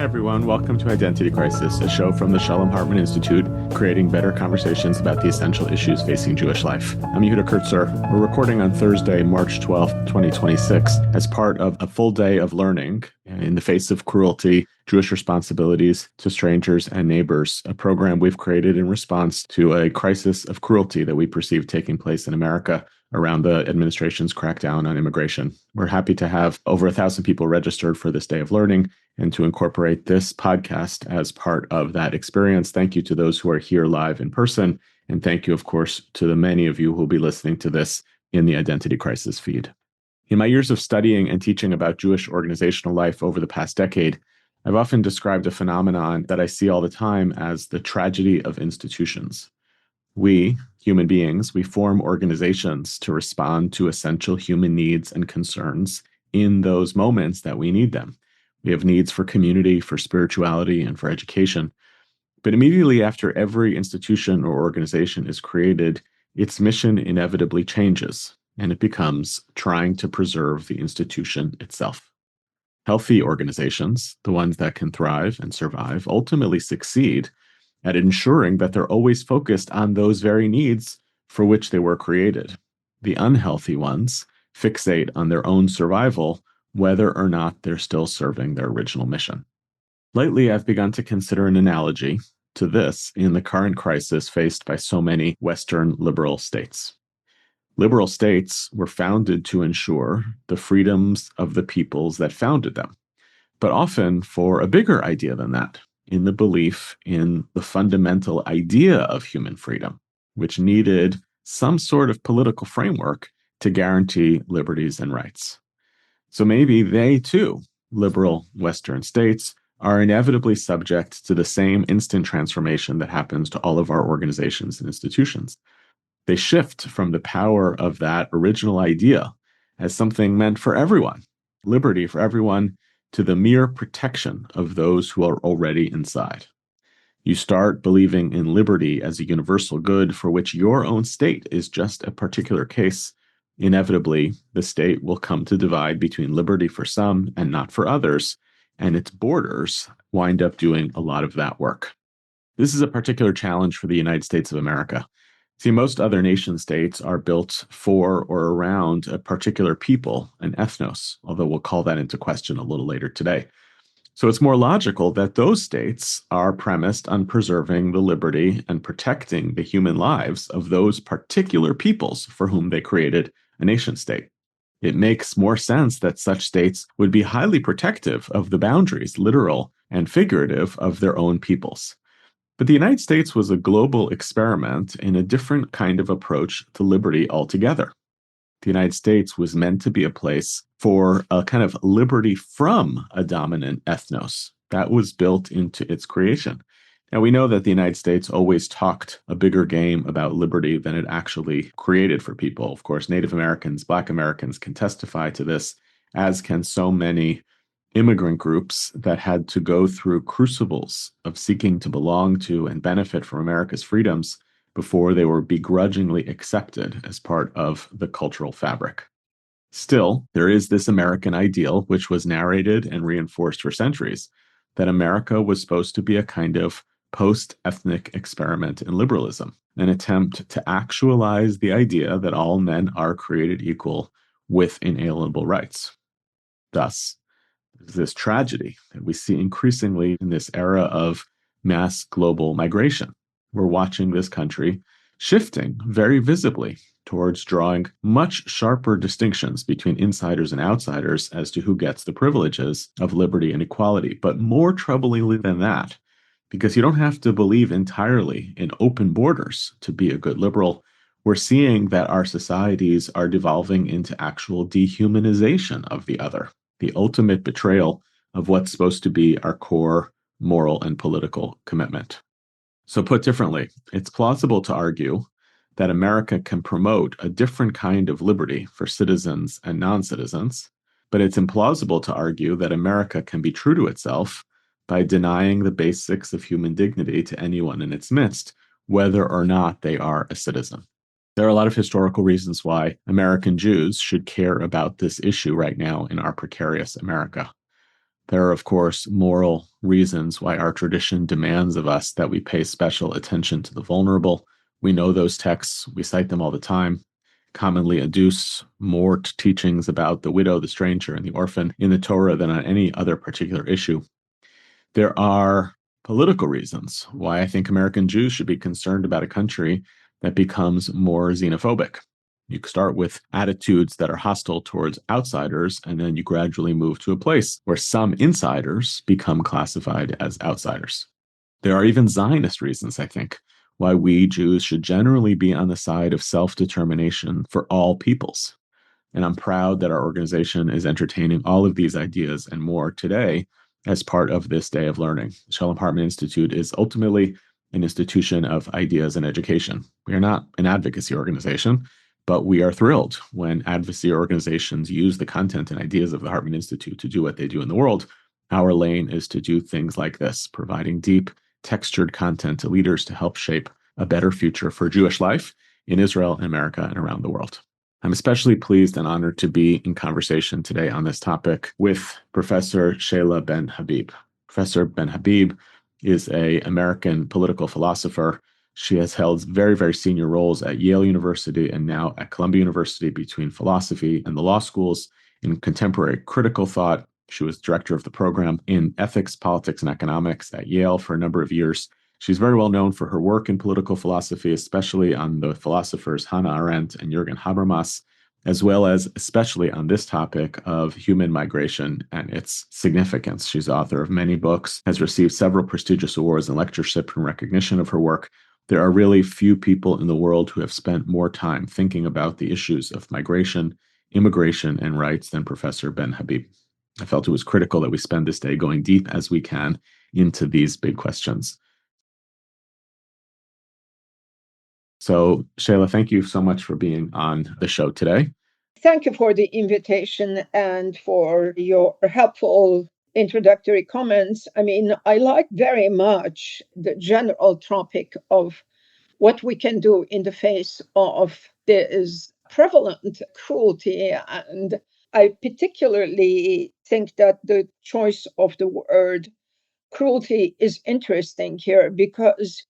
everyone. Welcome to Identity Crisis, a show from the Shalom Hartman Institute, creating better conversations about the essential issues facing Jewish life. I'm Yehuda Kurtzer. We're recording on Thursday, March 12th, 2026, as part of a full day of learning in the face of cruelty, Jewish responsibilities to strangers and neighbors, a program we've created in response to a crisis of cruelty that we perceive taking place in America around the administration's crackdown on immigration. We're happy to have over 1,000 people registered for this day of learning and to incorporate this podcast as part of that experience. Thank you to those who are here live in person. And thank you, of course, to the many of you who will be listening to this in the Identity Crisis feed. In my years of studying and teaching about Jewish organizational life over the past decade, I've often described a phenomenon that I see all the time as the tragedy of institutions. We, human beings, we form organizations to respond to essential human needs and concerns in those moments that we need them. We have needs for community, for spirituality, and for education. But immediately after every institution or organization is created, its mission inevitably changes, and it becomes trying to preserve the institution itself. Healthy organizations, the ones that can thrive and survive, ultimately succeed at ensuring that they're always focused on those very needs for which they were created. The unhealthy ones fixate on their own survival, whether or not they're still serving their original mission. Lately, I've begun to consider an analogy to this in the current crisis faced by so many Western liberal states. Liberal states were founded to ensure the freedoms of the peoples that founded them, but often for a bigger idea than that, in the belief in the fundamental idea of human freedom, which needed some sort of political framework to guarantee liberties and rights. So maybe they too, liberal Western states, are inevitably subject to the same instant transformation that happens to all of our organizations and institutions. They shift from the power of that original idea as something meant for everyone, liberty for everyone, to the mere protection of those who are already inside. You start believing in liberty as a universal good for which your own state is just a particular case. Inevitably, the state will come to divide between liberty for some and not for others, and its borders wind up doing a lot of that work. This is a particular challenge for the United States of America. See, most other nation states are built for or around a particular people, an ethnos, although we'll call that into question a little later today. So it's more logical that those states are premised on preserving the liberty and protecting the human lives of those particular peoples for whom they created a nation state. It makes more sense that such states would be highly protective of the boundaries, literal and figurative, of their own peoples. But the United States was a global experiment in a different kind of approach to liberty altogether. The United States was meant to be a place for a kind of liberty from a dominant ethnos. That was built into its creation. Now, we know that the United States always talked a bigger game about liberty than it actually created for people. Of course, Native Americans, Black Americans can testify to this, as can so many immigrant groups that had to go through crucibles of seeking to belong to and benefit from America's freedoms before they were begrudgingly accepted as part of the cultural fabric. Still, there is this American ideal, which was narrated and reinforced for centuries, that America was supposed to be a kind of post-ethnic experiment in liberalism, an attempt to actualize the idea that all men are created equal with inalienable rights. Thus, this tragedy that we see increasingly in this era of mass global migration. We're watching this country shifting very visibly towards drawing much sharper distinctions between insiders and outsiders as to who gets the privileges of liberty and equality. But more troublingly than that, because you don't have to believe entirely in open borders to be a good liberal, we're seeing that our societies are devolving into actual dehumanization of the other, the ultimate betrayal of what's supposed to be our core moral and political commitment. So put differently, it's plausible to argue that America can promote a different kind of liberty for citizens and non-citizens, but it's implausible to argue that America can be true to itself by denying the basics of human dignity to anyone in its midst, whether or not they are a citizen. There are a lot of historical reasons why American Jews should care about this issue right now in our precarious America. There are, of course, moral reasons why our tradition demands of us that we pay special attention to the vulnerable. We know those texts, we cite them all the time, commonly adduce more teachings about the widow, the stranger, and the orphan in the Torah than on any other particular issue. There are political reasons why I think American Jews should be concerned about a country that becomes more xenophobic. You start with attitudes that are hostile towards outsiders, and then you gradually move to a place where some insiders become classified as outsiders. There are even Zionist reasons, I think, why we Jews should generally be on the side of self-determination for all peoples. And I'm proud that our organization is entertaining all of these ideas and more today as part of this day of learning. The Shalom Hartman Institute is ultimately an institution of ideas and education. We are not an advocacy organization, but we are thrilled when advocacy organizations use the content and ideas of the Hartman Institute to do what they do in the world. Our lane is to do things like this, providing deep, textured content to leaders to help shape a better future for Jewish life in Israel and America and around the world. I'm especially pleased and honored to be in conversation today on this topic with Professor Seyla Benhabib. Professor Benhabib is an American political philosopher. She has held very, very senior roles at Yale University and now at Columbia University between philosophy and the law schools in contemporary critical thought. She was director of the program in ethics, politics, and economics at Yale for a number of years. She's very well known for her work in political philosophy, especially on the philosophers Hannah Arendt and Jürgen Habermas, as well as especially on this topic of human migration and its significance. She's the author of many books, has received several prestigious awards and lectureship in recognition of her work. There are really few people in the world who have spent more time thinking about the issues of migration, immigration, and rights than Professor Benhabib. I felt it was critical that we spend this day going deep as we can into these big questions. So, Seyla, thank you so much for being on the show today. Thank you for the invitation and for your helpful introductory comments. I mean, I like very much the general topic of what we can do in the face of this prevalent cruelty. And I particularly think that the choice of the word cruelty is interesting here because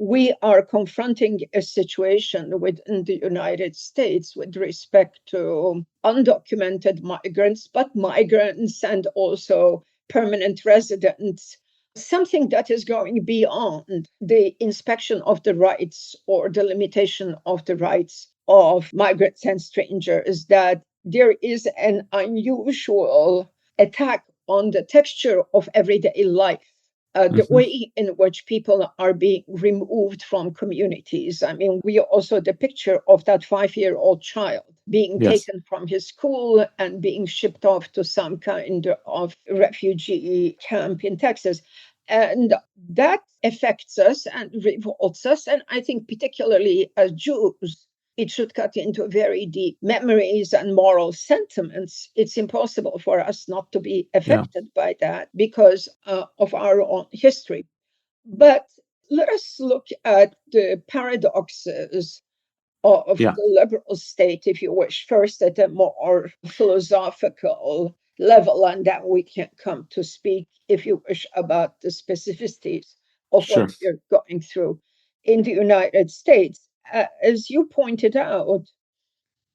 we are confronting a situation within the United States with respect to undocumented migrants, but migrants and also permanent residents, something that is going beyond the inspection of the rights or the limitation of the rights of migrants and strangers, that there is an unusual attack on the texture of everyday life, the way in which people are being removed from communities. I mean, we also the picture of that 5-year-old child being taken from his school and being shipped off to some kind of refugee camp in Texas. And that affects us and revolts us. And I think particularly as Jews, it should cut into very deep memories and moral sentiments. It's impossible for us not to be affected by that because of our own history. But let us look at the paradoxes of the liberal state, if you wish, first at a more philosophical level, and then we can come to speak, if you wish, about the specificities of what you're going through in the United States. As you pointed out,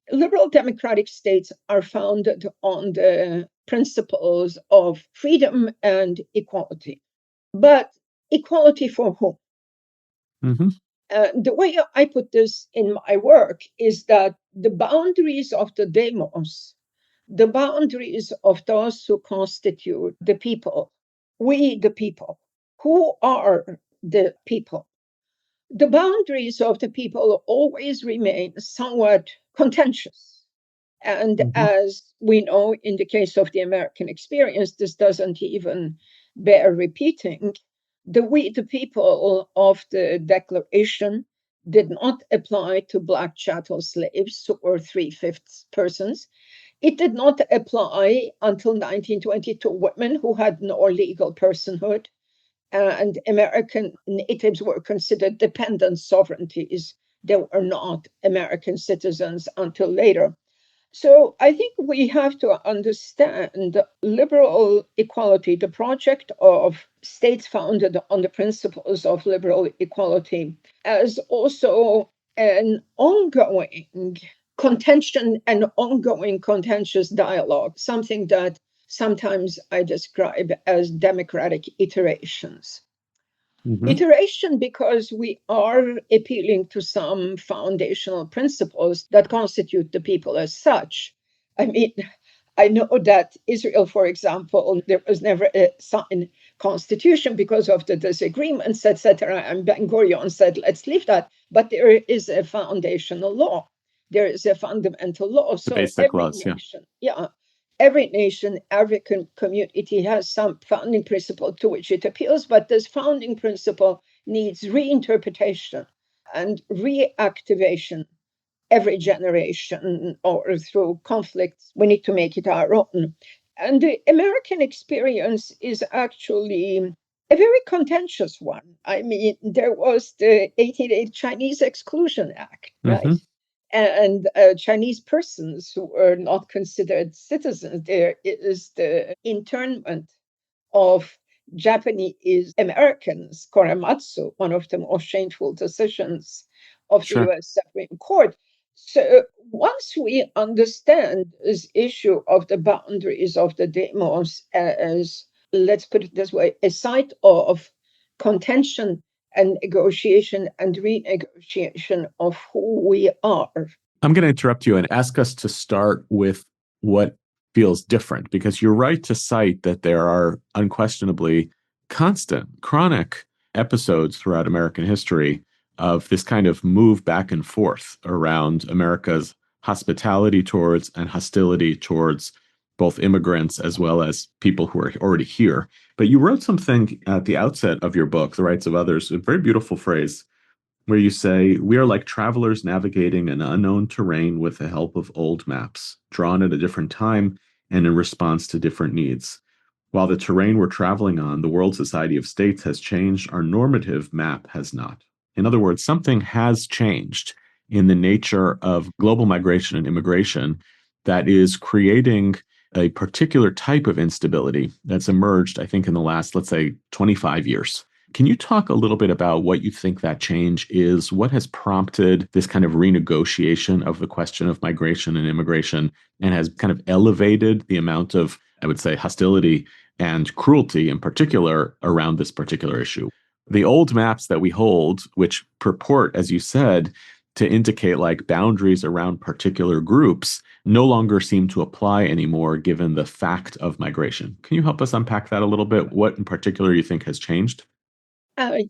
liberal democratic states are founded on the principles of freedom and equality. But equality for whom? The way I put this in my work is that the boundaries of the demos, the boundaries of those who constitute the people, we the people, who are the people, the boundaries of the people always remain somewhat contentious. And as we know, in the case of the American experience, this doesn't even bear repeating. The we the people of the Declaration did not apply to Black chattel slaves who were 3/5 persons. It did not apply until 1922 women who had no legal personhood. And American natives were considered dependent sovereignties. They were not American citizens until later. So I think we have to understand liberal equality, the project of states founded on the principles of liberal equality, as also an ongoing contention and ongoing contentious dialogue, something that sometimes I describe as democratic iterations. Iteration because we are appealing to some foundational principles that constitute the people as such. I mean, I know that Israel, for example, there was never a signed constitution because of the disagreements, etc. And Ben Gurion said, let's leave that. But there is a foundational law. There is a fundamental law. The So basic every laws, nation, every nation, every community has some founding principle to which it appeals, but this founding principle needs reinterpretation and reactivation every generation or through conflicts. We need to make it our own. And the American experience is actually a very contentious one. I mean, there was the 1880 Chinese Exclusion Act, right? And Chinese persons who were not considered citizens. There is the internment of Japanese Americans, Korematsu, one of the most shameful decisions of the US Supreme Court. So once we understand this issue of the boundaries of the demos as, let's put it this way, a site of contention and negotiation and renegotiation of who we are. I'm going to interrupt you and ask us to start with what feels different, because you're right to cite that there are unquestionably constant, chronic episodes throughout American history of this kind of move back and forth around America's hospitality towards and hostility towards both immigrants as well as people who are already here. But you wrote something at the outset of your book, The Rights of Others, a very beautiful phrase where you say, "We are like travelers navigating an unknown terrain with the help of old maps, drawn at a different time and in response to different needs. While the terrain we're traveling on, the world society of states, has changed, our normative map has not." In other words, something has changed in the nature of global migration and immigration that is creating a particular type of instability that's emerged, I think, in the last, let's say, 25 years. Can you talk a little bit about what you think that change is? What has prompted this kind of renegotiation of the question of migration and immigration and has kind of elevated the amount of, I would say, hostility and cruelty in particular around this particular issue? The old maps that we hold, which purport, as you said, to indicate like boundaries around particular groups, no longer seem to apply anymore given the fact of migration. Can you help us unpack that a little bit? What in particular you think has changed?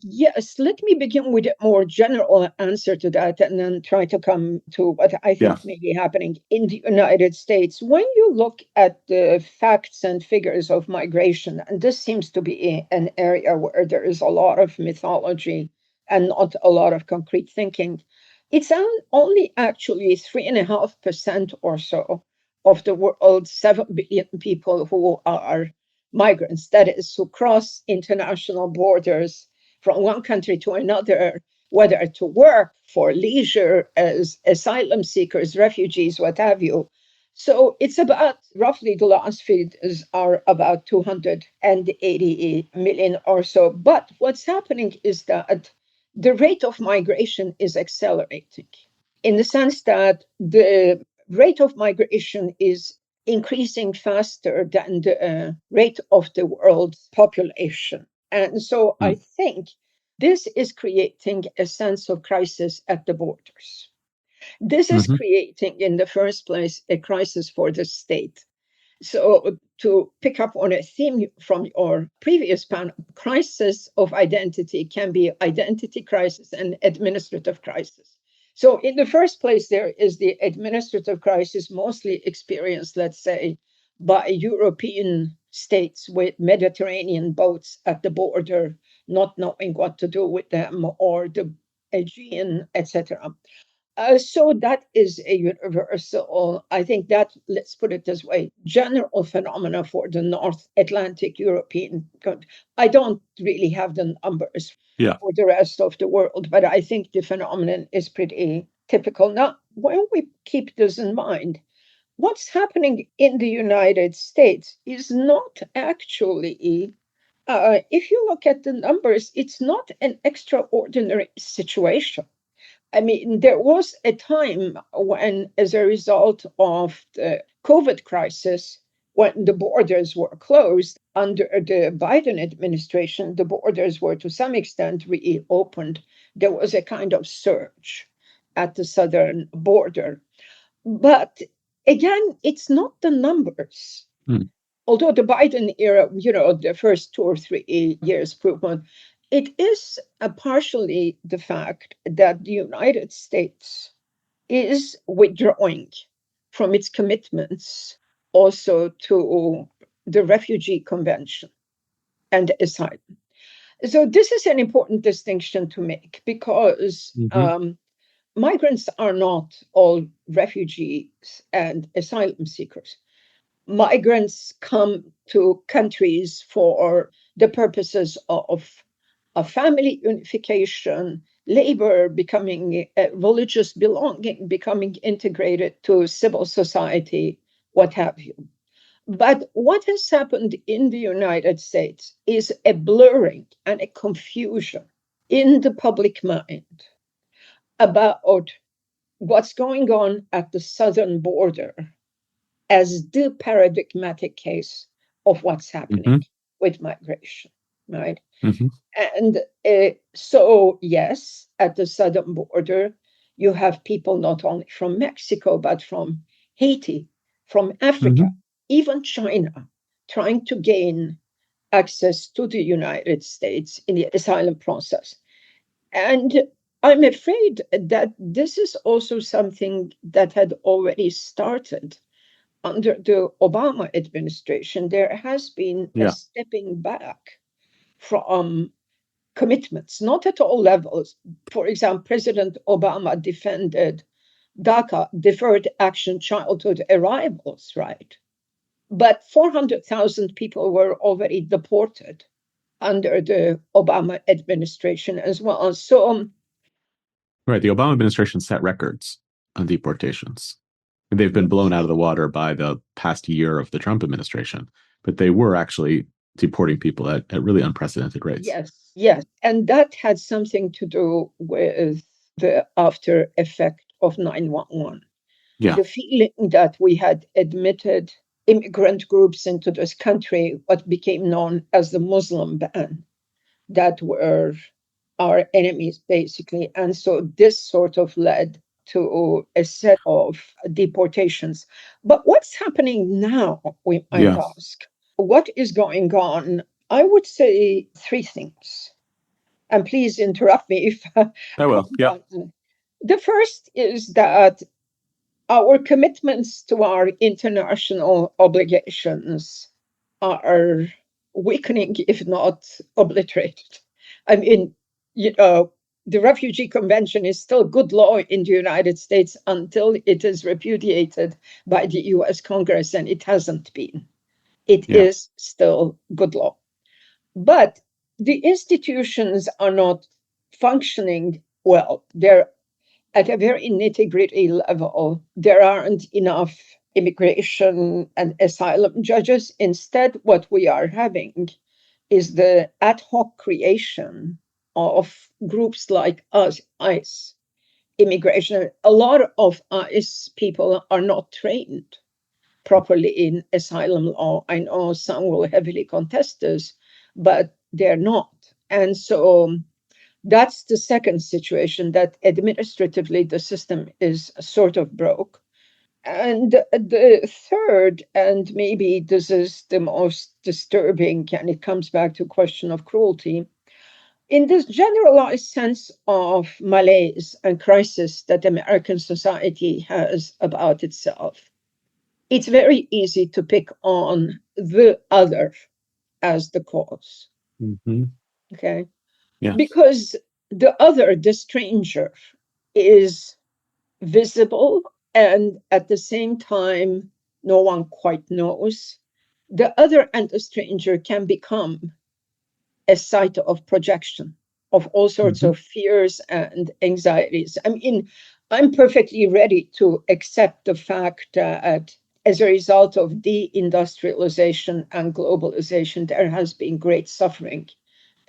Yes, let me begin with a more general answer to that and then try to come to what I Yeah. think may be happening in the United States. When you look at the facts and figures of migration, and this seems to be an area where there is a lot of mythology and not a lot of concrete thinking, it's only actually 3.5% or so of the world's 7 billion people who are migrants, that is, who cross international borders from one country to another, whether to work, for leisure, as asylum seekers, refugees, what have you. So it's about roughly the last figures are about 280 million or so. But what's happening is that the rate of migration is accelerating in the sense that the rate of migration is increasing faster than the rate of the world's population. And so I think this is creating a sense of crisis at the borders. This is creating, in the first place, a crisis for the state. So, to pick up on a theme from your previous panel, crisis of identity can be identity crisis and administrative crisis. So, in the first place, there is the administrative crisis, mostly experienced, let's say, by European states with Mediterranean boats at the border, not knowing what to do with them, or the Aegean, etc. So that is a universal, I think that, let's put it this way, general phenomena for the North Atlantic European. I don't really have the numbers for the rest of the world, but I think the phenomenon is pretty typical. Now, when we keep this in mind, what's happening in the United States is not actually, if you look at the numbers, it's not an extraordinary situation. I mean, there was a time when, as a result of the COVID crisis, when the borders were closed under the Biden administration, the borders were to some extent reopened. There was a kind of surge at the southern border. But again, it's not the numbers. Although the Biden era, the first 2 or 3 years proved, it is partially the fact that the United States is withdrawing from its commitments also to the Refugee Convention and asylum. So this is an important distinction to make because migrants are not all refugees and asylum seekers. Migrants come to countries for the purposes of family unification, labor, becoming religious belonging, becoming integrated to civil society, what have you. But what has happened in the United States is a blurring and a confusion in the public mind about what's going on at the southern border as the paradigmatic case of what's happening with migration, right? And so, yes, at the southern border, you have people not only from Mexico, but from Haiti, from Africa, even China, trying to gain access to the United States in the asylum process. And I'm afraid that this is also something that had already started under the Obama administration. There has been a stepping back from commitments, not at all levels. For example, President Obama defended DACA, Deferred Action Childhood Arrivals, right? But 400,000 people were already deported under the Obama administration as well. So, right, the Obama administration set records on deportations. They've been blown out of the water by the past year of the Trump administration, but they were actually deporting people at really unprecedented rates. Yes. And that had something to do with the after effect of 9/11. Yeah. The feeling that we had admitted immigrant groups into this country, what became known as the Muslim ban, that were our enemies, basically. And so this sort of led to a set of deportations. But what's happening now, we might ask? What is going on? I would say three things. And please interrupt me if I will. Yeah. The first is that our commitments to our international obligations are weakening, if not obliterated. I mean, the Refugee Convention is still good law in the United States until it is repudiated by the US Congress, and it hasn't been. It is still good law. But the institutions are not functioning well. They're at a very nitty-gritty level. There aren't enough immigration and asylum judges. Instead, what we are having is the ad hoc creation of groups like us, ICE, immigration. A lot of ICE people are not trained properly in asylum law. I know some will heavily contest this, but they're not. And so that's the second situation, that administratively the system is sort of broke. And the third, and maybe this is the most disturbing, and it comes back to the question of cruelty, in this generalized sense of malaise and crisis that American society has about itself, it's very easy to pick on the other as the cause. Okay? Yeah. Because the other, the stranger, is visible, and at the same time, no one quite knows. The other and the stranger can become a site of projection of all sorts of fears and anxieties. I mean, I'm perfectly ready to accept the fact that as a result of deindustrialization and globalization, there has been great suffering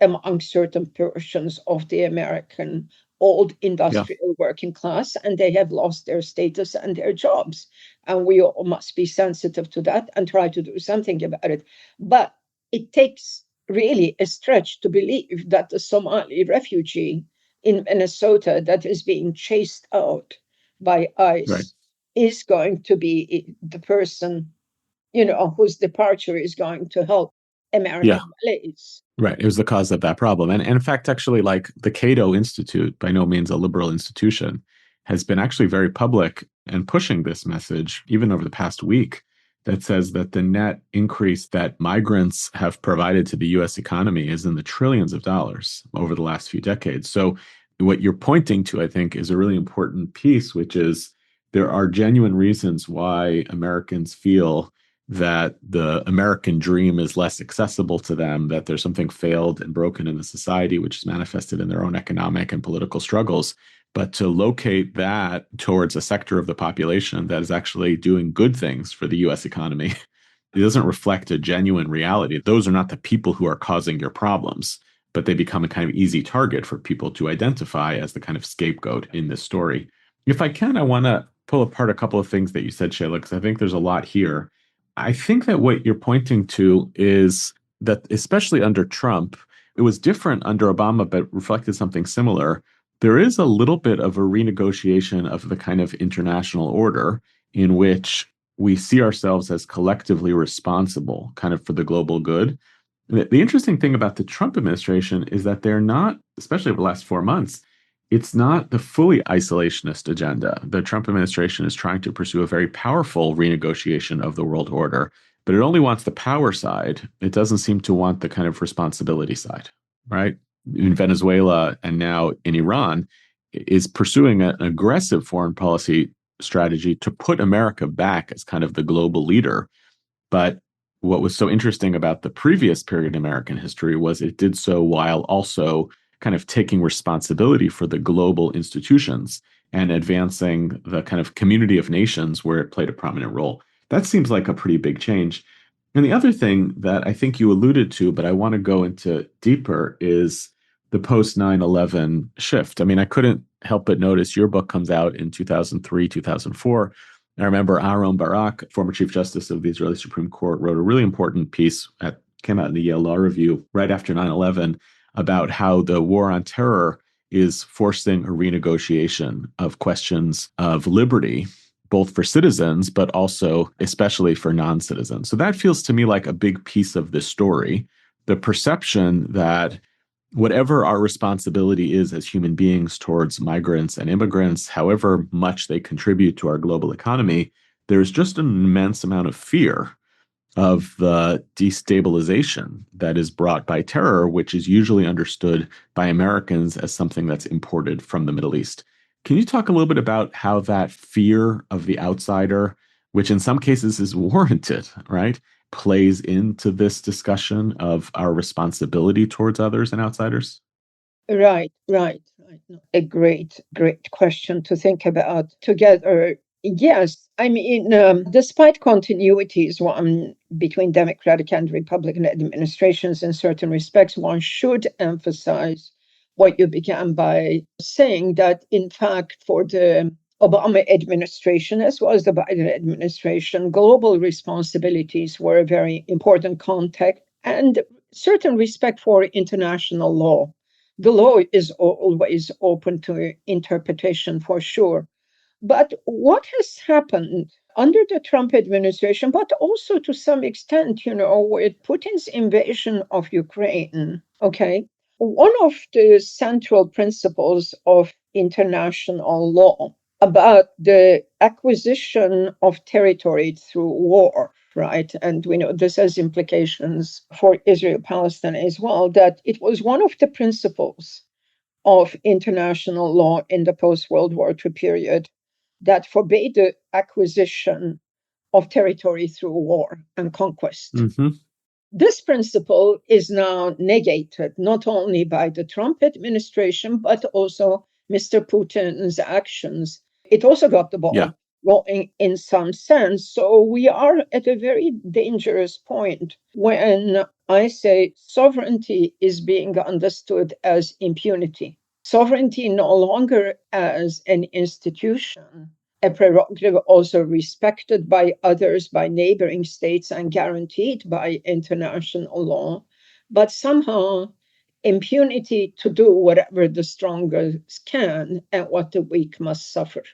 among certain portions of the American old industrial working class, and they have lost their status and their jobs. And we all must be sensitive to that and try to do something about it. But it takes really a stretch to believe that the Somali refugee in Minnesota that is being chased out by ICE is going to be the person, whose departure is going to help American malaise. Right. It was the cause of that problem. And in fact, actually, like the Cato Institute, by no means a liberal institution, has been actually very public and pushing this message, even over the past week, that says that the net increase that migrants have provided to the US economy is in the trillions of dollars over the last few decades. So what you're pointing to, I think, is a really important piece, which is there are genuine reasons why Americans feel that the American dream is less accessible to them, that there's something failed and broken in the society, which is manifested in their own economic and political struggles. But to locate that towards a sector of the population that is actually doing good things for the US economy, it doesn't reflect a genuine reality. Those are not the people who are causing your problems, but they become a kind of easy target for people to identify as the kind of scapegoat in this story. If I can, I want to pull apart a couple of things that you said, Seyla, because I think there's a lot here. I think that what you're pointing to is that, especially under Trump, it was different under Obama, but reflected something similar. There is a little bit of a renegotiation of the kind of international order in which we see ourselves as collectively responsible kind of for the global good. The interesting thing about the Trump administration is that they're not, especially over the last 4 months, it's not the fully isolationist agenda. The Trump administration is trying to pursue a very powerful renegotiation of the world order, but it only wants the power side. It doesn't seem to want the kind of responsibility side, right? In Venezuela and now in Iran, is pursuing an aggressive foreign policy strategy to put America back as kind of the global leader. But what was so interesting about the previous period in American history was it did so while also kind of taking responsibility for the global institutions and advancing the kind of community of nations where it played a prominent role. That seems like a pretty big change. And the other thing that I think you alluded to, but I want to go into deeper, is the post 9/11 shift. I mean, I couldn't help but notice your book comes out in 2003, 2004. I remember Aaron Barak, former Chief Justice of the Israeli Supreme Court, wrote a really important piece that came out in the Yale Law Review right after 9/11 about how the war on terror is forcing a renegotiation of questions of liberty, both for citizens, but also especially for non-citizens. So that feels to me like a big piece of this story. The perception that whatever our responsibility is as human beings towards migrants and immigrants, however much they contribute to our global economy, there's just an immense amount of fear of the destabilization that is brought by terror, which is usually understood by Americans as something that's imported from the Middle East. Can you talk a little bit about how that fear of the outsider, which in some cases is warranted, right, plays into this discussion of our responsibility towards others and outsiders? Right. A great question to think about together. Yes, I mean, despite continuities between Democratic and Republican administrations in certain respects, one should emphasize what you began by saying, that in fact, for the Obama administration, as well as the Biden administration, global responsibilities were a very important context, and certain respect for international law. The law is always open to interpretation, for sure. But what has happened under the Trump administration, but also to some extent, with Putin's invasion of Ukraine, okay? One of the central principles of international law about the acquisition of territory through war, right? And we know this has implications for Israel-Palestine as well, that it was one of the principles of international law in the post-World War II period that forbade the acquisition of territory through war and conquest. Mm-hmm. This principle is now negated, not only by the Trump administration, but also Mr. Putin's actions. It also got the ball wrong in some sense. So we are at a very dangerous point when I say sovereignty is being understood as impunity. Sovereignty no longer as an institution, a prerogative also respected by others, by neighboring states, and guaranteed by international law, but somehow impunity to do whatever the strongest can and what the weak must suffer.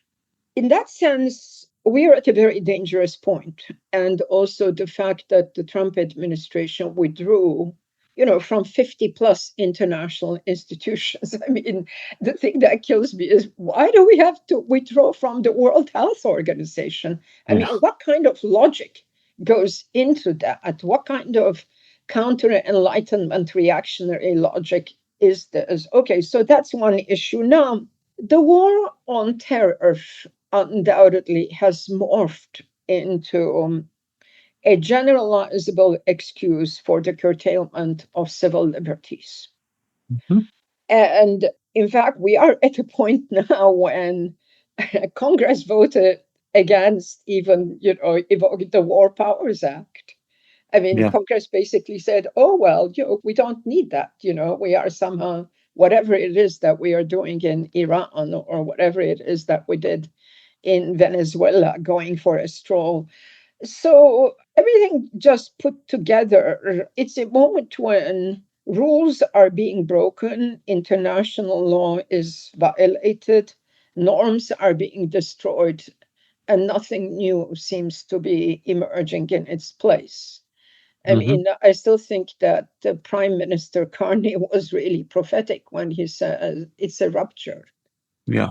In that sense, we are at a very dangerous point. And also the fact that the Trump administration withdrew, from 50 plus international institutions. I mean, the thing that kills me is, why do we have to withdraw from the World Health Organization? I mean, what kind of logic goes into that? What kind of counter-enlightenment reactionary logic is this? Okay, so that's one issue. Now, the war on terror undoubtedly has morphed into a generalizable excuse for the curtailment of civil liberties. Mm-hmm. And in fact, we are at a point now when Congress voted against even, evoking the War Powers Act. I mean, Congress basically said, oh, well, we don't need that. We are somehow, whatever it is that we are doing in Iran or whatever it is that we did in Venezuela, going for a stroll. So everything just put together, it's a moment when rules are being broken, international law is violated, norms are being destroyed, and nothing new seems to be emerging in its place. I mean, I still think that the Prime Minister Carney was really prophetic when he said it's a rupture. Yeah,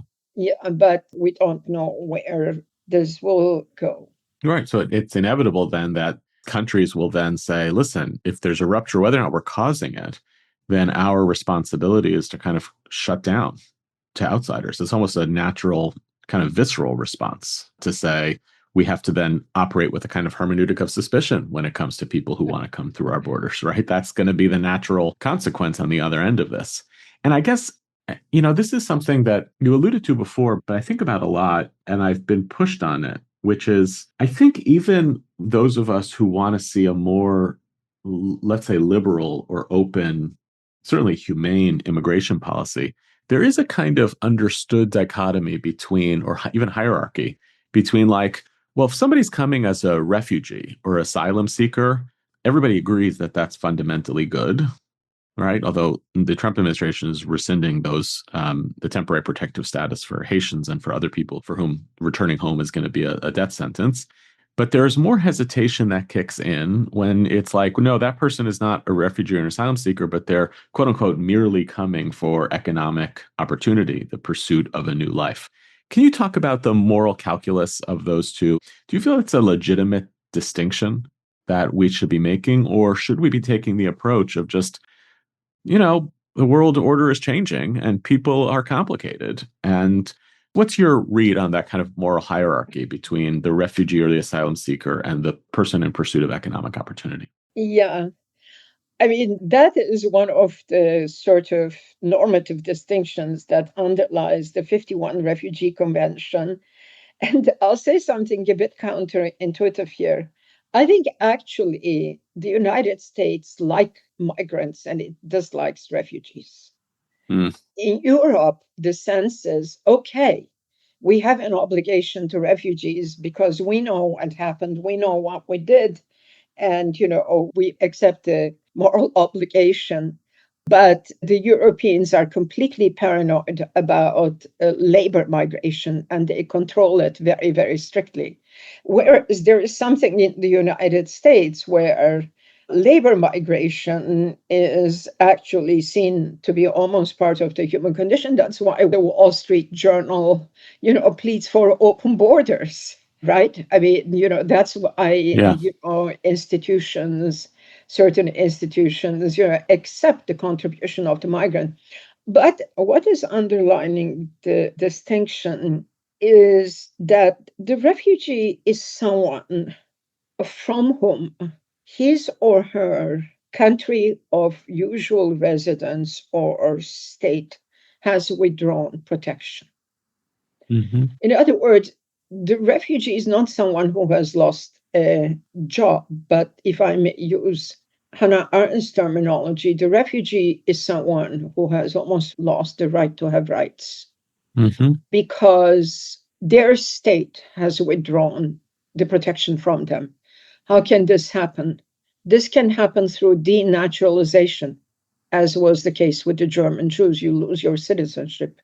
but we don't know where this will go. Right. So it's inevitable then that countries will then say, listen, if there's a rupture, whether or not we're causing it, then our responsibility is to kind of shut down to outsiders. It's almost a natural kind of visceral response to say we have to then operate with a kind of hermeneutic of suspicion when it comes to people who want to come through our borders, right? That's going to be the natural consequence on the other end of this. And I guess, this is something that you alluded to before, but I think about a lot, and I've been pushed on it, which is I think even those of us who want to see a more, let's say, liberal or open, certainly humane immigration policy, there is a kind of understood dichotomy between, or even hierarchy between, like, well, if somebody's coming as a refugee or asylum seeker, everybody agrees that that's fundamentally good, right? Although the Trump administration is rescinding those, the temporary protective status for Haitians and for other people for whom returning home is going to be a death sentence. But there's more hesitation that kicks in when it's like, no, that person is not a refugee or an asylum seeker, but they're, quote unquote, merely coming for economic opportunity, the pursuit of a new life. Can you talk about the moral calculus of those two? Do you feel it's a legitimate distinction that we should be making, or should we be taking the approach of just, the world order is changing and people are complicated? And what's your read on that kind of moral hierarchy between the refugee or the asylum seeker and the person in pursuit of economic opportunity? Yeah. I mean, that is one of the sort of normative distinctions that underlies the 51 Refugee Convention. And I'll say something a bit counterintuitive here. I think actually the United States likes migrants and it dislikes refugees. Mm. In Europe, the sense is, okay, we have an obligation to refugees because we know what happened, we know what we did, and we accept the moral obligation. But the Europeans are completely paranoid about labor migration and they control it very, very strictly. Whereas there is something in the United States where labor migration is actually seen to be almost part of the human condition. That's why the Wall Street Journal, pleads for open borders, right? I mean, that's why, institutions, certain institutions, accept the contribution of the migrant. But what is underlining the distinction is that the refugee is someone from whom his or her country of usual residence or state has withdrawn protection. Mm-hmm. In other words, the refugee is not someone who has lost a job, but if I may use Hannah Arendt's terminology, the refugee is someone who has almost lost the right to have rights because their state has withdrawn the protection from them. How can this happen? This can happen through denaturalization, as was the case with the German Jews. You lose your citizenship.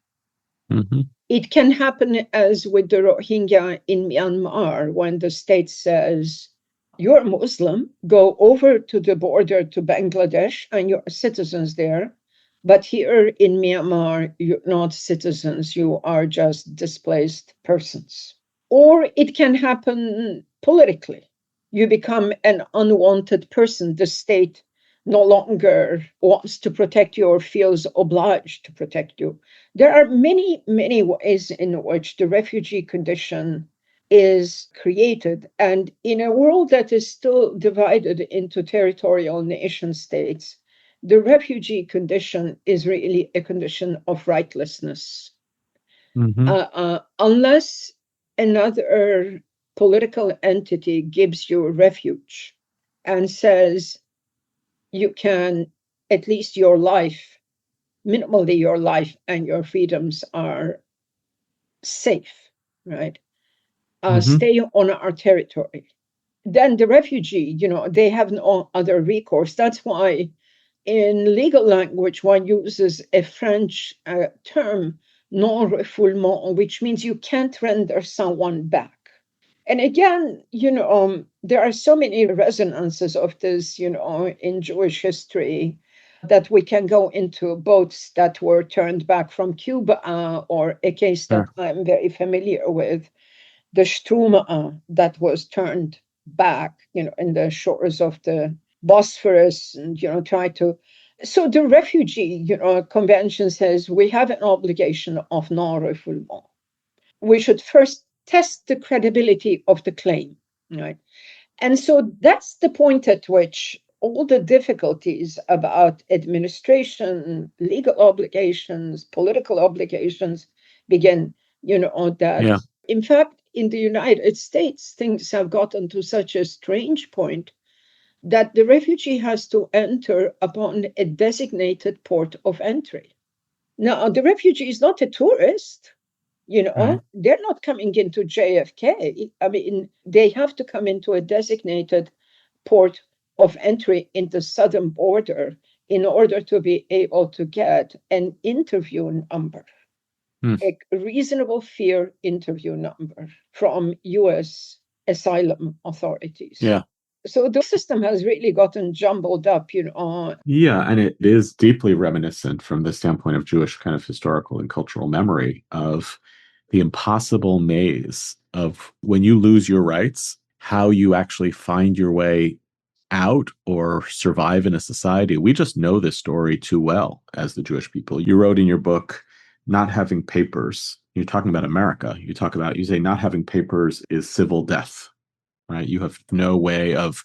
It can happen as with the Rohingya in Myanmar, when the state says, you're Muslim, go over to the border to Bangladesh and you're citizens there. But here in Myanmar, you're not citizens, you are just displaced persons. Or it can happen politically. You become an unwanted person. The state no longer wants to protect you or feels obliged to protect you. There are many, many ways in which the refugee condition is created. And in a world that is still divided into territorial nation states, the refugee condition is really a condition of rightlessness. Unless another political entity gives you refuge and says you can, at least your life, minimally your life and your freedoms are safe, right? Stay on our territory. Then the refugee, they have no other recourse. That's why in legal language, one uses a French term, non-refoulement, which means you can't render someone back. And again, there are so many resonances of this, in Jewish history that we can go into, boats that were turned back from Cuba, or a case that I'm very familiar with, the Struma that was turned back, in the shores of the Bosphorus, and, try to. So the refugee, convention says we have an obligation of non-refoulement. We should first test the credibility of the claim, right? And so that's the point at which all the difficulties about administration, legal obligations, political obligations begin, that in fact, in the United States, things have gotten to such a strange point that the refugee has to enter upon a designated port of entry. Now, the refugee is not a tourist. They're not coming into JFK. I mean, they have to come into a designated port of entry in the southern border in order to be able to get an interview number, a reasonable fear interview number from US asylum authorities. So the system has really gotten jumbled up, Yeah, and it is deeply reminiscent from the standpoint of Jewish kind of historical and cultural memory of the impossible maze of when you lose your rights, how you actually find your way out or survive in a society. We just know this story too well as the Jewish people. You wrote in your book, not having papers. You're talking about America. You say not having papers is civil death, right? You have no way of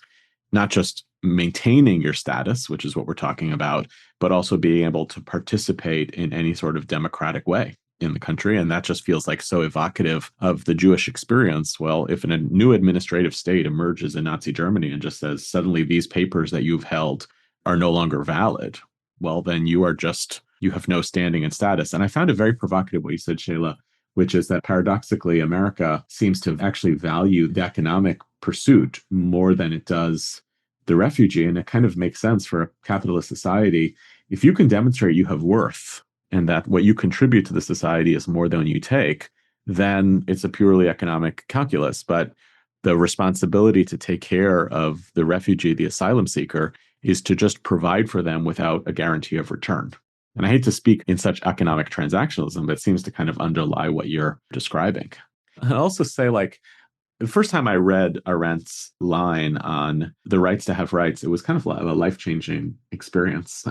not just maintaining your status, which is what we're talking about, but also being able to participate in any sort of democratic way in the country. And that just feels like so evocative of the Jewish experience. Well, if a new administrative state emerges in Nazi Germany and just says, suddenly these papers that you've held are no longer valid, well, then you have no standing and status. And I found it very provocative what you said, Seyla, which is that paradoxically, America seems to actually value the economic pursuit more than it does the refugee. And it kind of makes sense for a capitalist society. If you can demonstrate you have worth and that what you contribute to the society is more than you take, then it's a purely economic calculus. But the responsibility to take care of the refugee, the asylum seeker, is to just provide for them without a guarantee of return. And I hate to speak in such economic transactionalism, but it seems to kind of underlie what you're describing. I'll also say, the first time I read Arendt's line on the rights to have rights, it was kind of a life-changing experience.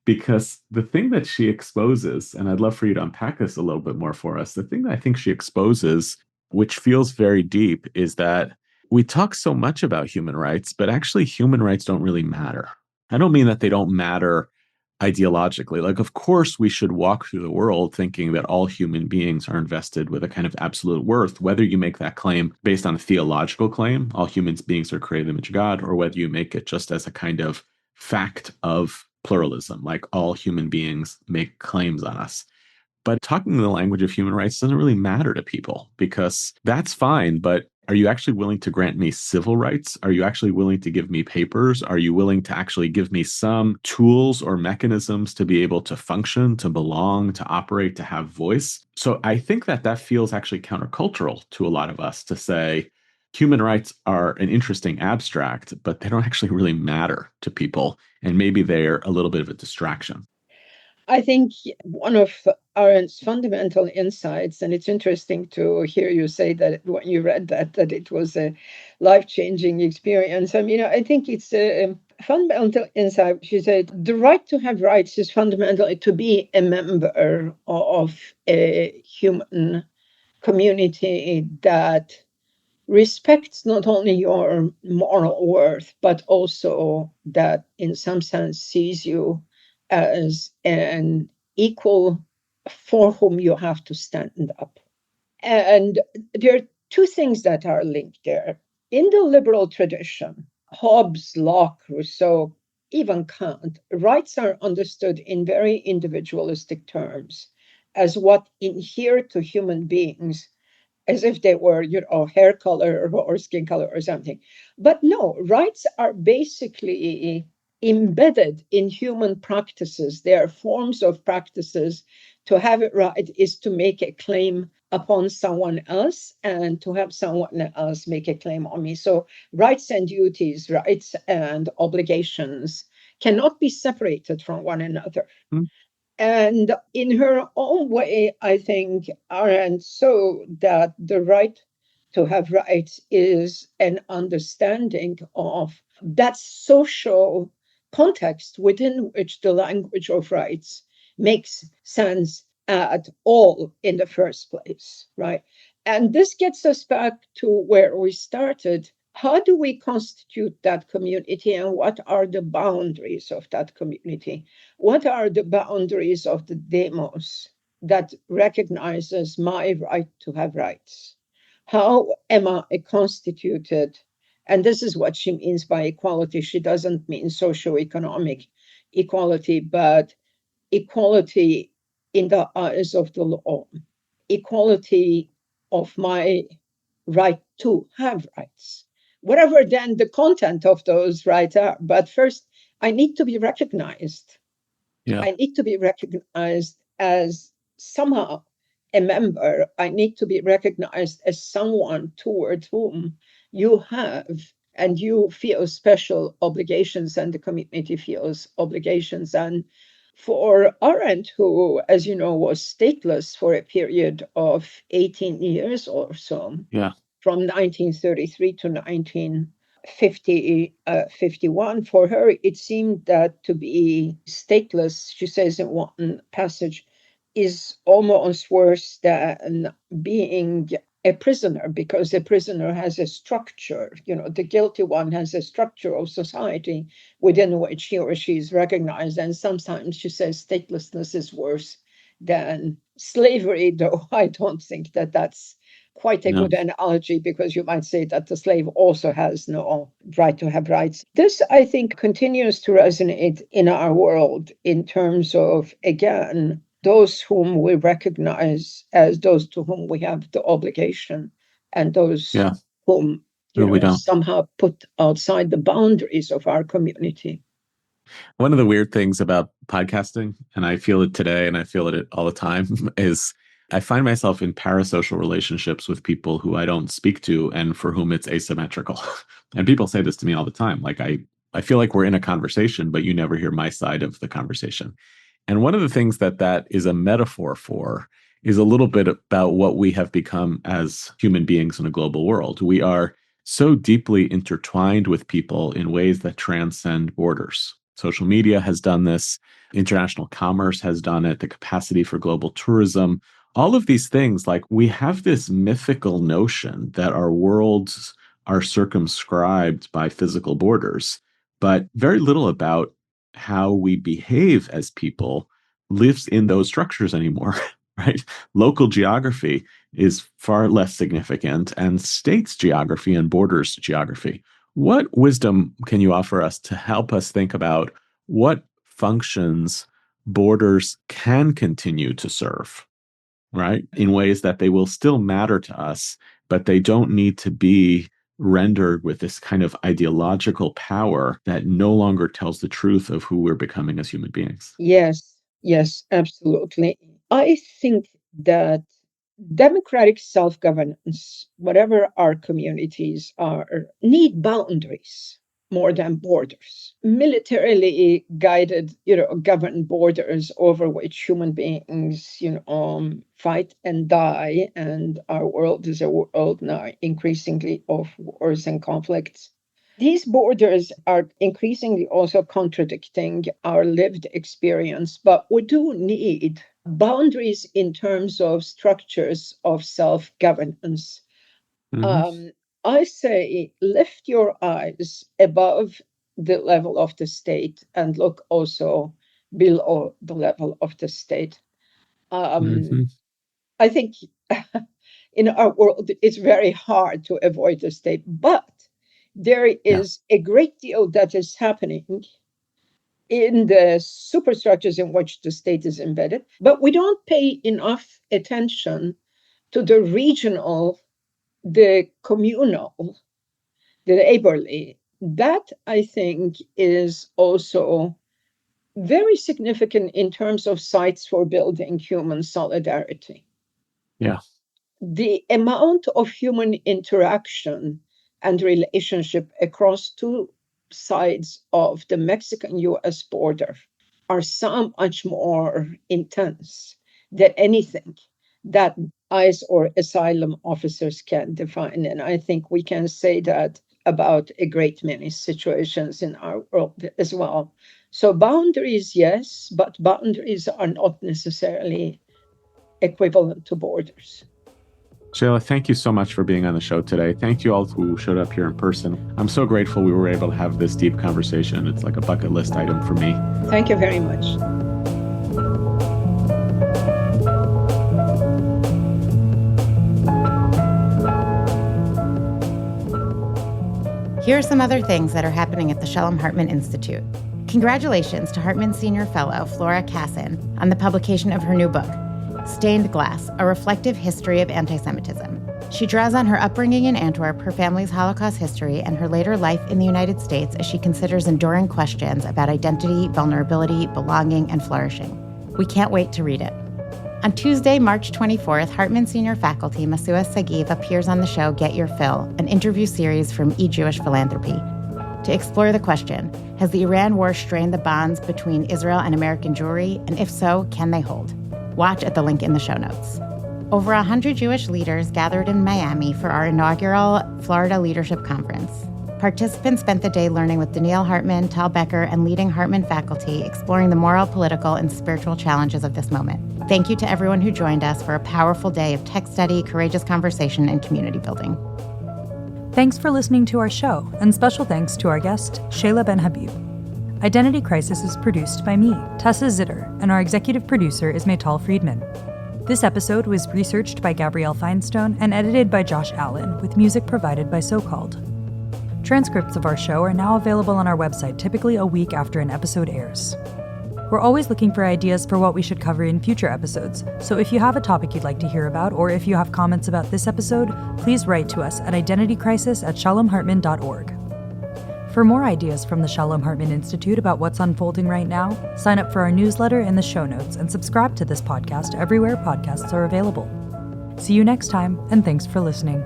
Because the thing that she exposes, and I'd love for you to unpack this a little bit more for us, the thing that I think she exposes, which feels very deep, is that we talk so much about human rights, but actually human rights don't really matter. I don't mean that they don't matter ideologically. Like, of course, we should walk through the world thinking that all human beings are invested with a kind of absolute worth, whether you make that claim based on a theological claim, all human beings are created in the image of God, or whether you make it just as a kind of fact of pluralism, like all human beings make claims on us. But talking the language of human rights doesn't really matter to people because that's fine. But are you actually willing to grant me civil rights? Are you actually willing to give me papers? Are you willing to actually give me some tools or mechanisms to be able to function, to belong, to operate, to have voice? So I think that that feels actually countercultural to a lot of us to say human rights are an interesting abstract, but they don't actually really matter to people. And maybe they're a little bit of a distraction. I think one of Arendt's fundamental insights, and it's interesting to hear you say that when you read that it was a life-changing experience. I mean, I think it's a fundamental insight. She said the right to have rights is fundamentally to be a member of a human community that respects not only your moral worth, but also that in some sense sees you as an equal for whom you have to stand up. And there are two things that are linked there. In the liberal tradition, Hobbes, Locke, Rousseau, even Kant, rights are understood in very individualistic terms as what inhere to human beings as if they were, hair color or skin color or something. But no, rights are basically embedded in human practices. They are forms of practices. To have it right is to make a claim upon someone else, and to have someone else make a claim on me. So rights and duties, rights and obligations cannot be separated from one another. Hmm. And in her own way, I think Arendt saw that the right to have rights is an understanding of that social context within which the language of rights makes sense at all in the first place, right? And this gets us back to where we started. How do we constitute that community, and what are the boundaries of that community? What are the boundaries of the demos that recognizes my right to have rights? How am I constituted? And this is what she means by equality. She doesn't mean socioeconomic equality, but equality in the eyes of the law, equality of my right to have rights, whatever then the content of those rights are. But first, I need to be recognized. Yeah. I need to be recognized as somehow a member. I need to be recognized as someone toward whom you have and you feel special obligations, and the community feels obligations. And for Arendt, who, as you know, was stateless for a period of 18 years or so, Yeah. from 1933 to 1951, for her, it seemed that to be stateless, she says in one passage, is almost worse than being a prisoner, because a prisoner has a structure. The guilty one has a structure of society within which he or she is recognized. And sometimes she says statelessness is worse than slavery, though I don't think that that's quite a No. good analogy, because you might say that the slave also has no right to have rights. This, I think, continues to resonate in our world in terms of, again, those whom we recognize as those to whom we have the obligation, and those Yeah. whom, No, we don't. somehow put outside the boundaries of our community. One of the weird things about podcasting, and I feel it today and I feel it all the time, is I find myself in parasocial relationships with people who I don't speak to and for whom it's asymmetrical. And people say this to me all the time. Like I feel like we're in a conversation, but you never hear my side of the conversation. And one of the things that that is a metaphor for is a little bit about what we have become as human beings in a global world. We are so deeply intertwined with people in ways that transcend borders. Social media has done this, international commerce has done it, the capacity for global tourism, all of these things. Like, we have this mythical notion that our worlds are circumscribed by physical borders, but very little about how we behave as people lives in those structures anymore, right? Local geography is far less significant, and states' geography and borders geography. What wisdom can you offer us to help us think about what functions borders can continue to serve, right? In ways that they will still matter to us, but they don't need to be rendered with this kind of ideological power that no longer tells the truth of who we're becoming as human beings. Yes, yes, absolutely. I think that democratic self-governance, whatever our communities are, need boundaries more than borders. Militarily guided, governed borders over which human beings, fight and die. And our world is a world now increasingly of wars and conflicts. These borders are increasingly also contradicting our lived experience, but we do need boundaries in terms of structures of self-governance. Mm-hmm. I say lift your eyes above the level of the state and look also below the level of the state. Mm-hmm. I think in our world, it's very hard to avoid the state, but there Yeah. is a great deal that is happening in the superstructures in which the state is embedded, but we don't pay enough attention to the regional, the communal, the neighborly. That, I think, is also very significant in terms of sites for building human solidarity. Yeah. The amount of human interaction and relationship across two sides of the Mexican-US border are so much more intense than anything that ICE or asylum officers can define. And I think we can say that about a great many situations in our world as well. So boundaries, yes, but boundaries are not necessarily equivalent to borders. Seyla, thank you so much for being on the show today. Thank you all who showed up here in person. I'm so grateful we were able to have this deep conversation. It's like a bucket list item for me. Thank you very much. Here are some other things that are happening at the Shalom Hartman Institute. Congratulations to Hartman Senior Fellow Flora Casson on the publication of her new book, Stained Glass, A Reflective History of Anti-Semitism. She draws on her upbringing in Antwerp, her family's Holocaust history, and her later life in the United States as she considers enduring questions about identity, vulnerability, belonging, and flourishing. We can't wait to read it. On Tuesday, March 24th, Hartman Senior Faculty Masua Sagiv appears on the show Get Your Fill, an interview series from eJewish Philanthropy, to explore the question, has the Iran war strained the bonds between Israel and American Jewry, and if so, can they hold? Watch at the link in the show notes. Over 100 Jewish leaders gathered in Miami for our inaugural Florida Leadership Conference. Participants spent the day learning with Danielle Hartman, Tal Becker, and leading Hartman faculty, exploring the moral, political, and spiritual challenges of this moment. Thank you to everyone who joined us for a powerful day of tech study, courageous conversation, and community building. Thanks for listening to our show, and special thanks to our guest, Seyla Benhabib. Identity Crisis is produced by me, Tessa Zitter, and our executive producer is Maytal Friedman. This episode was researched by Gabrielle Feinstone and edited by Josh Allen, with music provided by SoCalled. Transcripts of our show are now available on our website, typically a week after an episode airs. We're always looking for ideas for what we should cover in future episodes, so if you have a topic you'd like to hear about, or if you have comments about this episode, please write to us at identitycrisis@shalomhartman.org. For more ideas from the Shalom Hartman Institute about what's unfolding right now, sign up for our newsletter in the show notes and subscribe to this podcast everywhere podcasts are available. See you next time, and thanks for listening.